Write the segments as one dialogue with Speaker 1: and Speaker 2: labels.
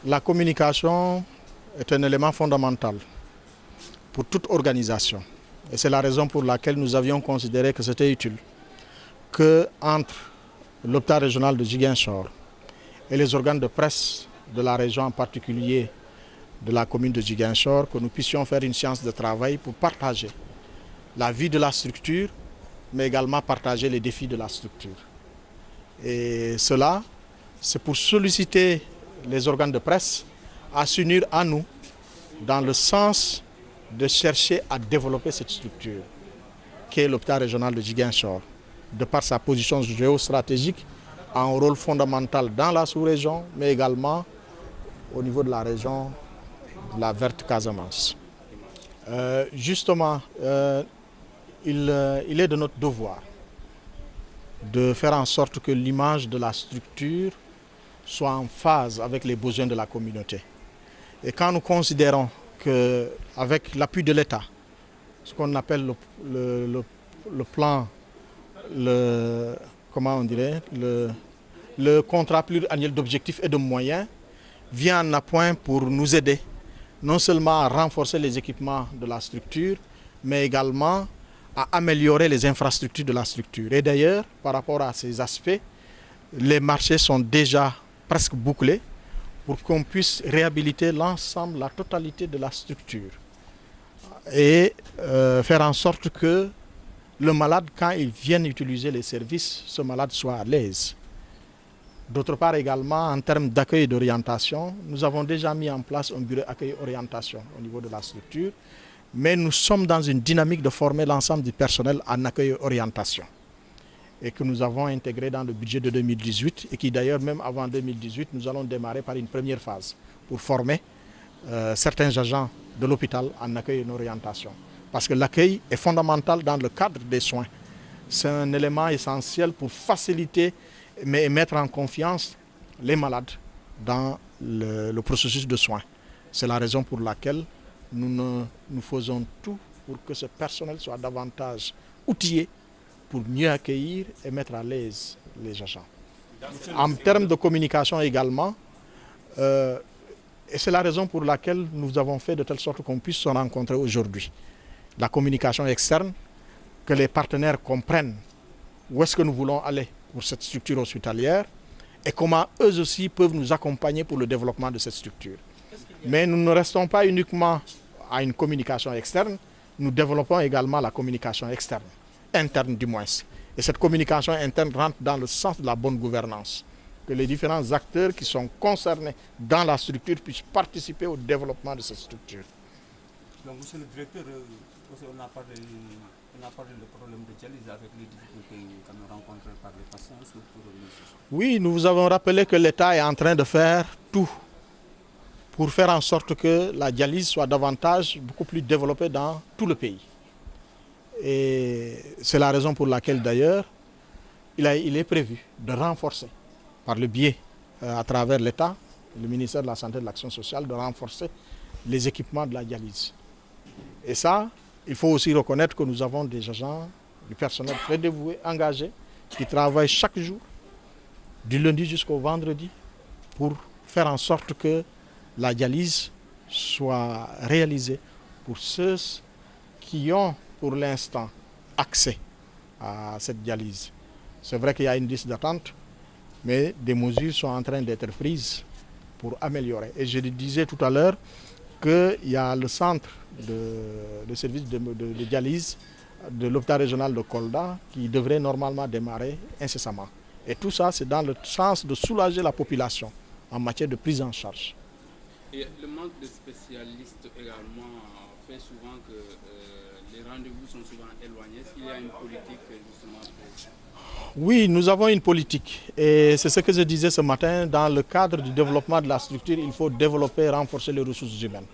Speaker 1: La communication est un élément fondamental pour toute organisation. Et c'est la raison pour laquelle nous avions considéré que c'était utile qu'entre l'hôpital régional de Ziguinchor et les organes de presse de la région, en particulier de la commune de Ziguinchor, que nous puissions faire une séance de travail pour partager la vie de la structure, mais également partager les défis de la structure. Et cela, c'est pour solliciter les organes de presse à s'unir à nous dans le sens de chercher à développer cette structure qui est l'hôpital régional de Ziguinchor. De par sa position géostratégique, a un rôle fondamental dans la sous-région, mais également au niveau de la région de la Verte Casamance. Il est de notre devoir de faire en sorte que l'image de la structure soit en phase avec les besoins de la communauté. Et quand nous considérons qu'avec l'appui de l'État, ce qu'on appelle le plan, le contrat pluriannuel d'objectifs et de moyens vient en appoint pour nous aider non seulement à renforcer les équipements de la structure, mais également à améliorer les infrastructures de la structure. Et d'ailleurs, par rapport à ces aspects, les marchés sont déjà presque bouclés pour qu'on puisse réhabiliter l'ensemble, la totalité de la structure et faire en sorte que le malade, quand il vient utiliser les services, ce malade soit à l'aise. D'autre part également, en termes d'accueil et d'orientation, nous avons déjà mis en place un bureau accueil-orientation au niveau de la structure, mais nous sommes dans une dynamique de former l'ensemble du personnel en accueil et orientation et que nous avons intégré dans le budget de 2018 et qui d'ailleurs, même avant 2018, nous allons démarrer par une première phase pour former certains agents de l'hôpital en accueil et en orientation. Parce que l'accueil est fondamental dans le cadre des soins. C'est un élément essentiel pour faciliter et mettre en confiance les malades dans le processus de soins. C'est la raison pour laquelle nous faisons tout pour que ce personnel soit davantage outillé pour mieux accueillir et mettre à l'aise les agents. En termes de communication également, et c'est la raison pour laquelle nous avons fait de telle sorte qu'on puisse se rencontrer aujourd'hui. La communication externe, que les partenaires comprennent où est-ce que nous voulons aller pour cette structure hospitalière et comment eux aussi peuvent nous accompagner pour le développement de cette structure. Mais nous ne restons pas uniquement à une communication externe, nous développons également la communication externe, interne du moins. Et cette communication interne rentre dans le sens de la bonne gouvernance, que les différents acteurs qui sont concernés dans la structure puissent participer au développement de cette structure.
Speaker 2: Donc, monsieur le directeur, on a parlé du problème de dialyse avec les difficultés que nous rencontrons par les patients.
Speaker 1: Oui, nous vous avons rappelé que l'État est en train de faire tout pour faire en sorte que la dialyse soit beaucoup plus développée dans tout le pays. Et c'est la raison pour laquelle d'ailleurs il est prévu de renforcer par le biais à travers l'État, le ministère de la Santé et de l'Action sociale, de renforcer les équipements de la dialyse. Et ça, il faut aussi reconnaître que nous avons des agents, du personnel très dévoué, engagé, qui travaillent chaque jour, du lundi jusqu'au vendredi, pour faire en sorte que la dialyse soit réalisée pour ceux qui ont pour l'instant accès à cette dialyse. C'est vrai qu'il y a une liste d'attente, mais des mesures sont en train d'être prises pour améliorer. Et je le disais tout à l'heure qu'il y a le centre de service de dialyse de l'hôpital régional de Kolda qui devrait normalement démarrer incessamment. Et tout ça, c'est dans le sens de soulager la population en matière de prise en charge.
Speaker 3: Et le manque de spécialistes également fait souvent que les rendez-vous sont souvent éloignés. Est-ce qu'il y a une politique justement pour...
Speaker 1: Oui, nous avons une politique. Et c'est ce que je disais ce matin. Dans le cadre du développement de la structure, il faut développer et renforcer les ressources humaines.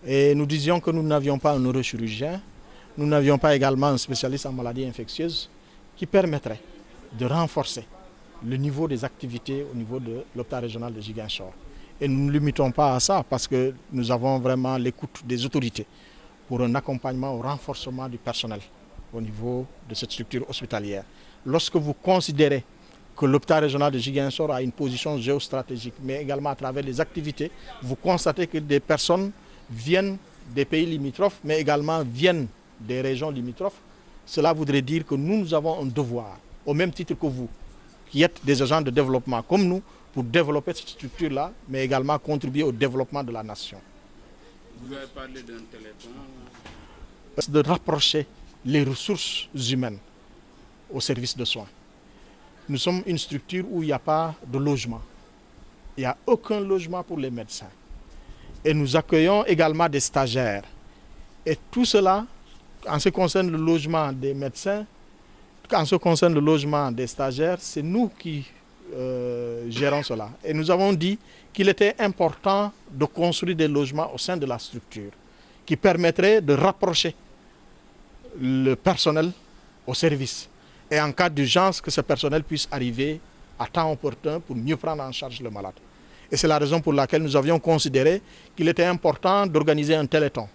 Speaker 1: Et nous disions que nous n'avions pas un neurochirurgien, nous n'avions pas également un spécialiste en maladies infectieuses qui permettrait de renforcer le niveau des activités au niveau de l'hôpital régional de Ziguinchor. Et nous ne limitons pas à ça parce que nous avons vraiment l'écoute des autorités pour un accompagnement au renforcement du personnel au niveau de cette structure hospitalière. Lorsque vous considérez que l'hôpital régional de Ziguinchor a une position géostratégique, mais également à travers les activités, vous constatez que des personnes viennent des pays limitrophes, mais également viennent des régions limitrophes. Cela voudrait dire que nous avons un devoir, au même titre que vous, qui êtes des agents de développement comme nous, pour développer cette structure-là, mais également contribuer au développement de la nation.
Speaker 3: Vous avez parlé d'un téléphone.
Speaker 1: De rapprocher les ressources humaines au service de soins. Nous sommes une structure où il n'y a pas de logement. Il n'y a aucun logement pour les médecins. Et nous accueillons également des stagiaires. Et tout cela, en ce qui concerne le logement des médecins, en ce qui concerne le logement des stagiaires, c'est nous qui gérons cela. Et nous avons dit qu'il était important de construire des logements au sein de la structure qui permettraient de rapprocher le personnel au service. Et en cas d'urgence, que ce personnel puisse arriver à temps opportun pour mieux prendre en charge le malade. Et c'est la raison pour laquelle nous avions considéré qu'il était important d'organiser un téléthon.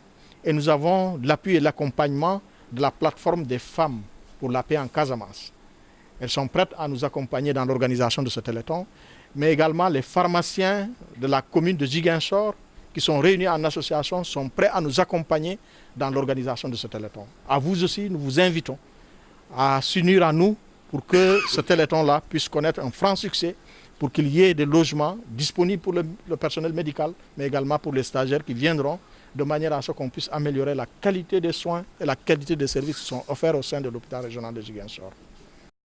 Speaker 1: Et nous avons l'appui et l'accompagnement de la plateforme des femmes pour la paix en Casamance. Elles sont prêtes à nous accompagner dans l'organisation de ce téléthon, mais également les pharmaciens de la commune de Ziguinchor qui sont réunis en association sont prêts à nous accompagner dans l'organisation de ce téléthon. À vous aussi, nous vous invitons à s'unir à nous pour que ce téléthon-là puisse connaître un franc succès, pour qu'il y ait des logements disponibles pour le personnel médical, mais également pour les stagiaires qui viendront, de manière à ce qu'on puisse améliorer la qualité des soins et la qualité des services qui sont offerts au sein de l'hôpital régional de Ziguinchor.